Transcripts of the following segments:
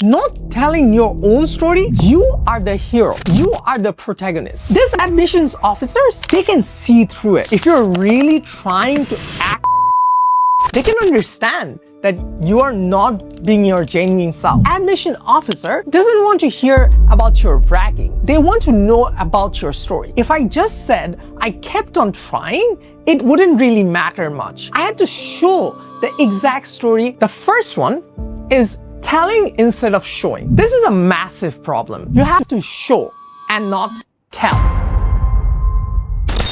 Not telling your own story, you are the hero. You are the protagonist. These admissions officers, they can see through it. If you're really trying to act, they can understand that you are not being your genuine self. Admission officer doesn't want to hear about your bragging. They want to know about your story. If I just said I kept on trying, it wouldn't really matter much. I had to show the exact story. The first one is telling instead of showing. This is a massive problem. You have to show and not tell.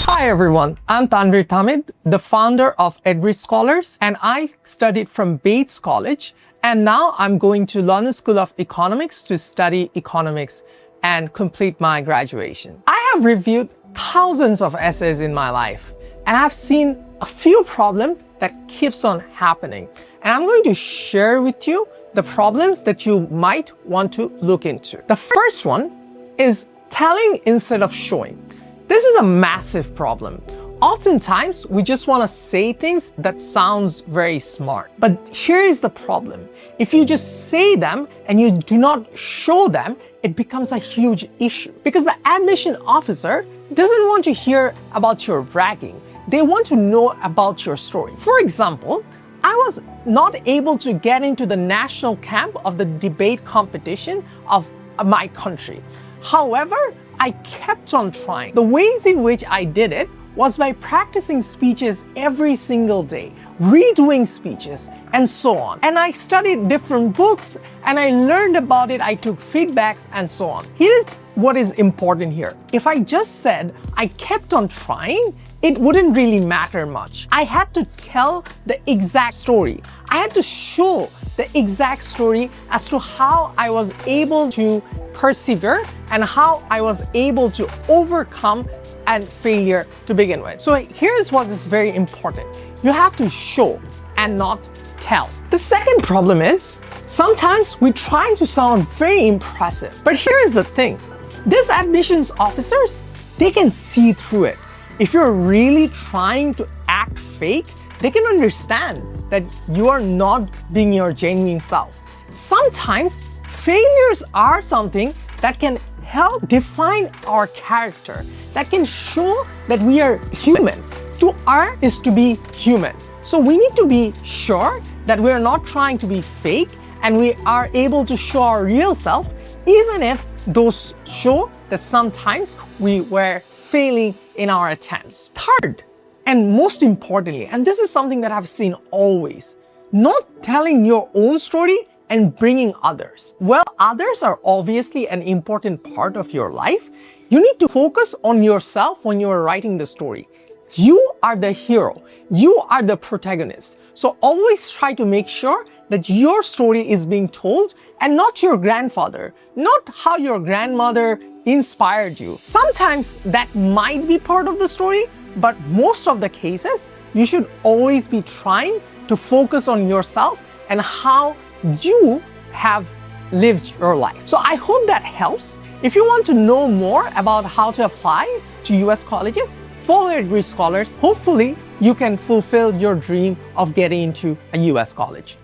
Hi everyone, I'm Tanvir Tamid, the founder of Edbridge Scholars, and I studied from Bates College, and now I'm going to London School of Economics to study economics and complete my graduation. I have reviewed thousands of essays in my life, and I've seen a few problems that keeps on happening. And I'm going to share with you the problems that you might want to look into. The first one is telling instead of showing. This is a massive problem. Oftentimes, we just want to say things that sounds very smart. But here is the problem. If you just say them and you do not show them, it becomes a huge issue. Because the admission officer doesn't want to hear about your bragging. They want to know about your story. For example, I was not able to get into the national camp of the debate competition of my country. However, I kept on trying. The ways in which I did it was by practicing speeches every single day, redoing speeches, and so on. And I studied different books and I learned about it, I took feedbacks and so on. Here's what is important here. If I just said I kept on trying, it wouldn't really matter much. I had to tell the exact story. I had to show the exact story as to how I was able to persevere and how I was able to overcome and failure to begin with. So here's what is very important. You have to show and not tell. The second problem is sometimes we try to sound very impressive. But here is the thing. These admissions officers, they can see through it. If you're really trying to act fake, they can understand that you are not being your genuine self. Sometimes failures are something that can help define our character, that can show that we are human. To err is to be human. So we need to be sure that we are not trying to be fake and we are able to show our real self, even if those show that sometimes we were failing in our attempts. Third, and most importantly, and this is something that I've seen always, not telling your own story and bringing others. Well, others are obviously an important part of your life. You need to focus on yourself when you are writing the story. You are the hero. You are the protagonist. So always try to make sure that your story is being told and not your grandfather, not how your grandmother inspired you. Sometimes that might be part of the story, but most of the cases, you should always be trying to focus on yourself and how you have lived your life. So I hope that helps. If you want to know more about how to apply to US colleges, follow Edbridge Scholars. Hopefully, you can fulfill your dream of getting into a US college.